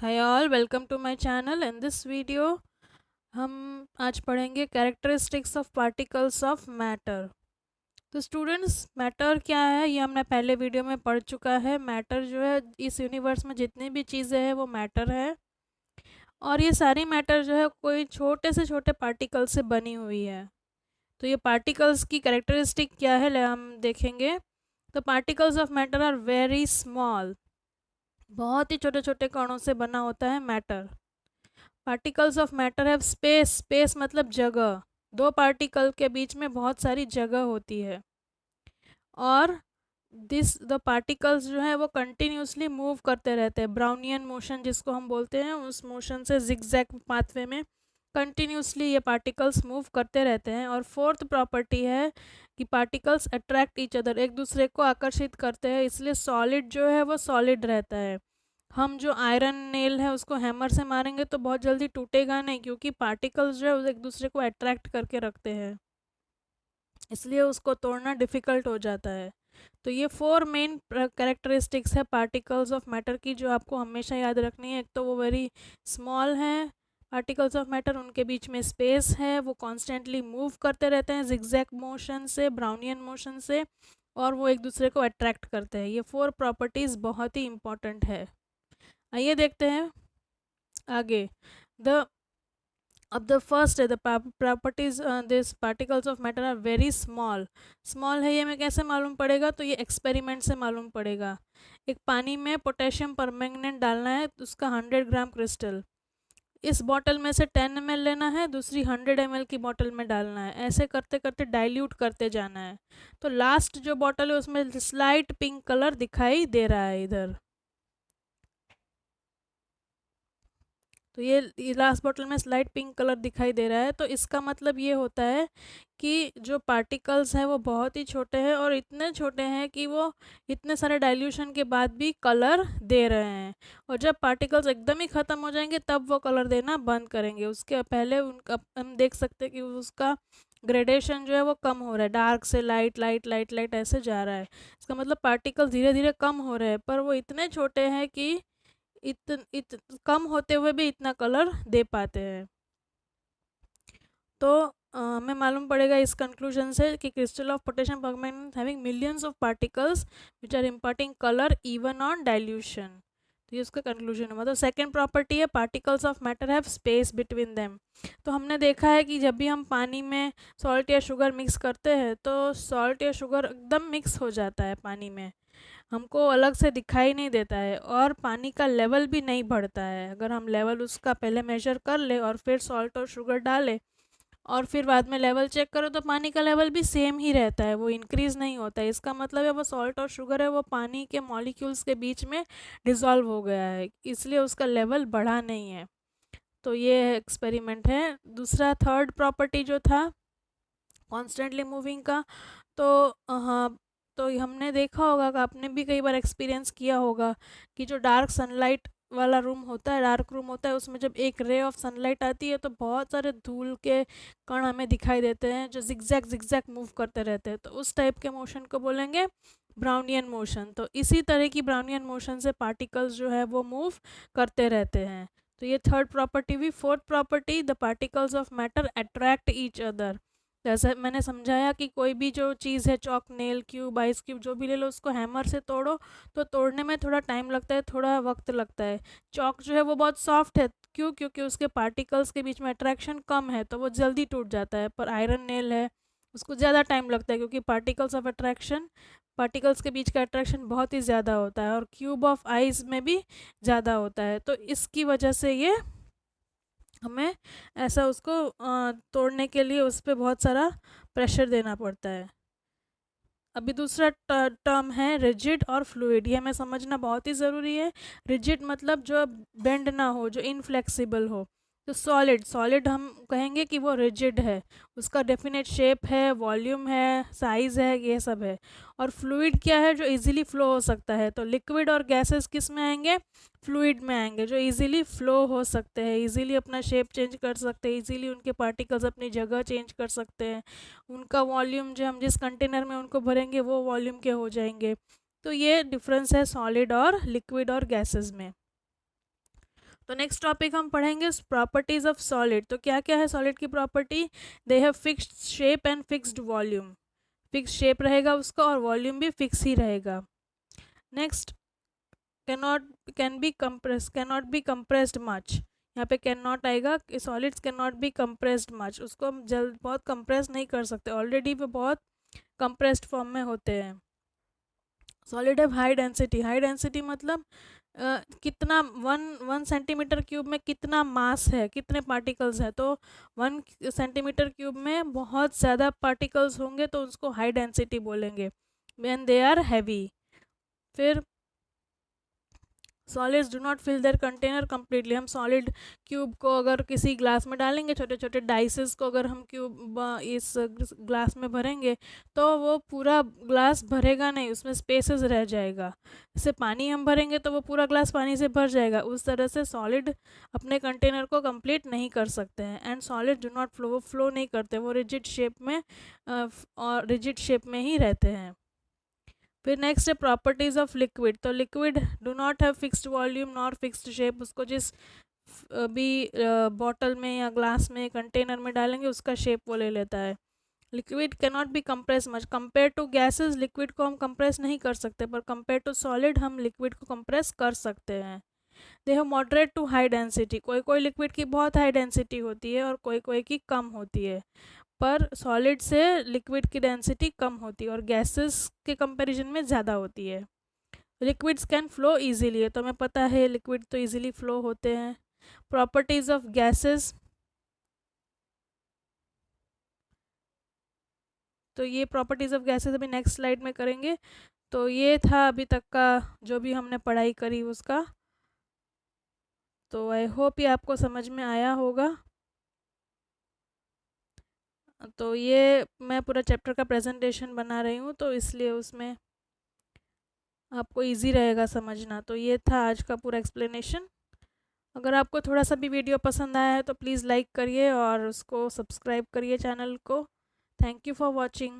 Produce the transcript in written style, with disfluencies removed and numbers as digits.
Hi all, welcome to my channel. In this video हम आज पढ़ेंगे characteristics of particles of matter. तो students, matter क्या है ये हमने पहले वीडियो में पढ़ चुका है। मैटर जो है, इस यूनिवर्स में जितनी भी चीज़ें हैं वो मैटर है, और ये सारी मैटर जो है कोई छोटे से छोटे पार्टिकल से बनी हुई है। तो ये पार्टिकल्स की कैरेक्टरिस्टिक क्या है हम देखेंगे। तो particles of matter are very small, बहुत ही छोटे छोटे कणों से बना होता है matter. Particles of matter have space, space मतलब जगह। दो पार्टिकल के बीच में बहुत सारी जगह होती है। और दिस द पार्टिकल्स जो है वो कंटिन्यूसली मूव करते रहते हैं। ब्राउनियन मोशन जिसको हम बोलते हैं, उस मोशन से जिगजैग पाथवे में कंटिन्यूसली ये पार्टिकल्स मूव करते रहते हैं। और फोर्थ प्रॉपर्टी है कि पार्टिकल्स अट्रैक्ट ईच अदर, एक दूसरे को आकर्षित करते हैं, इसलिए सॉलिड जो है वो सॉलिड रहता है। हम जो आयरन नेल है उसको हैमर से मारेंगे तो बहुत जल्दी टूटेगा नहीं, क्योंकि पार्टिकल्स जो है वो एक दूसरे को अट्रैक्ट करके रखते हैं, इसलिए उसको तोड़ना डिफ़िकल्ट हो जाता है। तो ये फोर मेन कैरेक्टरिस्टिक्स है पार्टिकल्स ऑफ मैटर की, जो आपको हमेशा याद रखनी है। एक तो वो वेरी स्मॉल है पार्टिकल्स ऑफ मैटर, उनके बीच में स्पेस है, वो कॉन्स्टेंटली मूव करते रहते हैं जिगजैग मोशन से, ब्राउनियन मोशन से, और वो एक दूसरे को अट्रैक्ट करते हैं। ये फोर प्रॉपर्टीज़ बहुत ही इंपॉर्टेंट है। आइए देखते हैं आगे। द अब द फर्स्ट है the properties this particles of matter are very small. Small है ये हमें कैसे मालूम पड़ेगा, तो ये एक्सपेरिमेंट से मालूम पड़ेगा। एक पानी में पोटेशियम परमैंगनेट डालना है, तो उसका 100 ग्राम क्रिस्टल इस बॉटल में से 10 ml लेना है, दूसरी 100 ml की बॉटल में डालना है। ऐसे करते करते डाइल्यूट करते जाना है। तो लास्ट जो बॉटल है उसमें स्लाइट पिंक कलर दिखाई दे रहा है इधर। तो ये लास्ट बॉटल में स्लाइट पिंक कलर दिखाई दे रहा है, तो इसका मतलब ये होता है कि जो पार्टिकल्स हैं वो बहुत ही छोटे हैं, और इतने छोटे हैं कि वो इतने सारे डाइल्यूशन के बाद भी कलर दे रहे हैं। और जब पार्टिकल्स एकदम ही ख़त्म हो जाएंगे तब वो कलर देना बंद करेंगे। उसके पहले उनका हम देख सकते हैं कि उसका ग्रेडेशन जो है वो कम हो रहा है, डार्क से लाइट लाइट लाइट लाइट ऐसे जा रहा है। इसका मतलब पार्टिकल धीरे धीरे कम हो रहे हैं, पर वो इतने छोटे हैं कि कम होते हुए भी इतना कलर दे पाते हैं। तो हमें मालूम पड़ेगा इस कंक्लूजन से कि crystal of potassium permanganate having millions of particles which are imparting colour even on dilution. तो ये उसका कंक्लूजन हुआ। तो सेकेंड प्रॉपर्टी है particles of matter have space between them. तो हमने देखा है कि जब भी हम पानी में सॉल्ट या शुगर मिक्स करते हैं तो सॉल्ट या शुगर एकदम मिक्स हो जाता है पानी में, हमको अलग से दिखाई नहीं देता है, और पानी का लेवल भी नहीं बढ़ता है। अगर हम लेवल उसका पहले मेजर कर ले और फिर सॉल्ट और शुगर डालें और फिर बाद में लेवल चेक करो तो पानी का लेवल भी सेम ही रहता है, वो इंक्रीज़ नहीं होता है। इसका मतलब है वो सॉल्ट और शुगर है वो पानी के मॉलिक्यूल्स के बीच में डिज़ोल्व हो गया है, इसलिए उसका लेवल बढ़ा नहीं है। तो ये एक्सपेरिमेंट है। दूसरा थर्ड प्रॉपर्टी जो था कॉन्स्टेंटली मूविंग का, तो हाँ, तो हमने देखा होगा कि आपने भी कई बार एक्सपीरियंस किया होगा कि जो डार्क सनलाइट वाला रूम होता है, डार्क रूम होता है, उसमें जब एक रे ऑफ सनलाइट आती है तो बहुत सारे धूल के कण हमें दिखाई देते हैं जो जिगजैग जिगजैग मूव करते रहते हैं। तो उस टाइप के मोशन को बोलेंगे ब्राउनियन मोशन। तो इसी तरह की ब्राउनियन मोशन से पार्टिकल्स जो है वो मूव करते रहते हैं। तो ये थर्ड प्रॉपर्टी हुई। Fourth property, the particles of matter attract each other. जैसे मैंने समझाया कि कोई भी जो चीज़ है, chalk, nail, cube, ice cube, जो भी ले लो, उसको हैमर से तोड़ो तो तोड़ने में थोड़ा टाइम लगता है, थोड़ा वक्त लगता है। चॉक जो है वो बहुत सॉफ्ट है, क्यों? क्योंकि उसके पार्टिकल्स के बीच में अट्रैक्शन कम है तो वो जल्दी टूट जाता है। पर आयरन नेल है, उसको ज़्यादा टाइम लगता है, क्योंकि पार्टिकल्स के बीच का अट्रैक्शन बहुत ही ज़्यादा होता है, और क्यूब ऑफ आइस में भी ज़्यादा होता है। तो इसकी वजह से ये हमें ऐसा उसको तोड़ने के लिए उस पर बहुत सारा प्रेशर देना पड़ता है। अभी दूसरा टर्म है रिजिड और फ्लूइड, ये हमें समझना बहुत ही ज़रूरी है। रिजिड मतलब जो बेंड ना हो, जो इनफ्लेक्सिबल हो। तो सॉलिड, सॉलिड हम कहेंगे कि वो रिजिड है, उसका डेफिनेट शेप है, वॉल्यूम है, साइज़ है, ये सब है। और फ्लूइड क्या है, जो इजीली फ्लो हो सकता है। तो लिक्विड और गैसेस किस में आएंगे? फ्लूइड में आएंगे, जो इजीली फ्लो हो सकते हैं, इजीली अपना शेप चेंज कर सकते हैं, इजीली उनके पार्टिकल्स अपनी जगह चेंज कर सकते हैं, उनका वॉल्यूम जो हम जिस कंटेनर में उनको भरेंगे वो वॉल्यूम के हो जाएंगे। तो ये डिफरेंस है सॉलिड और लिक्विड और गैसेस में। तो नेक्स्ट टॉपिक हम पढ़ेंगे प्रॉपर्टीज ऑफ सॉलिड। तो क्या क्या है सॉलिड की property? They have fixed shape and fixed volume. Fix shape रहेगा उसका और वॉल्यूम भी फिक्स ही रहेगा। Next, can be compressed much. यहाँ पे कैन नॉट आएगा कि solids can not B compressed much, उसको हम जल्द बहुत कंप्रेस नहीं कर सकते, ऑलरेडी वो बहुत कंप्रेस्ड फॉर्म में होते हैं। सॉलिड है हाई डेंसिटी। हाई डेंसिटी मतलब कितना 1 सेंटीमीटर क्यूब में कितना मास है, कितने पार्टिकल्स हैं। तो 1 सेंटीमीटर क्यूब में बहुत ज़्यादा पार्टिकल्स होंगे तो उसको हाई डेंसिटी बोलेंगे, व्हेन दे आर हैवी। फिर solids do not fill their container completely. हम सॉलिड क्यूब को अगर किसी ग्लास में डालेंगे, छोटे छोटे डाइसेस को अगर हम क्यूब इस ग्लास में भरेंगे तो वो पूरा ग्लास भरेगा नहीं, उसमें स्पेसेस रह जाएगा। जैसे पानी हम भरेंगे तो वो पूरा ग्लास पानी से भर जाएगा, उस तरह से सॉलिड अपने कंटेनर को कंप्लीट नहीं कर सकते हैं। And solid do not flow, वो फ्लो नहीं करते, वो रिजिड शेप में और रिजिड शेप में ही रहते हैं। फिर नेक्स्ट है प्रॉपर्टीज ऑफ लिक्विड। तो liquid do not have fixed volume nor fixed shape. उसको जिस भी बॉटल में या ग्लास में कंटेनर में डालेंगे उसका शेप वो ले लेता है। Liquid can not be compress much. Compare to gases liquid को हम कंप्रेस नहीं कर सकते, पर कंपेयर टू सॉलिड हम लिक्विड को कंप्रेस कर सकते हैं। They have moderate to high density. कोई कोई लिक्विड की बहुत हाई डेंसिटी होती है और कोई कोई की कम होती है, पर सॉलिड से लिक्विड की डेंसिटी कम होती है और गैसेस के कंपैरिजन में ज़्यादा होती है। लिक्विड्स कैन फ्लो इजीली, तो हमें पता है लिक्विड तो इजीली फ्लो होते हैं। प्रॉपर्टीज ऑफ गैसेस, तो ये प्रॉपर्टीज ऑफ गैसेस अभी नेक्स्ट स्लाइड में करेंगे। तो ये था अभी तक का जो भी हमने पढ़ाई करी उसका। तो आई होप ये आपको समझ में आया होगा। तो ये मैं पूरा चैप्टर का प्रेजेंटेशन बना रही हूँ तो इसलिए उसमें आपको इजी रहेगा समझना। तो ये था आज का पूरा एक्सप्लेनेशन। अगर आपको थोड़ा सा भी वीडियो पसंद आया है तो प्लीज़ लाइक करिए और उसको सब्सक्राइब करिए चैनल को। Thank you for watching.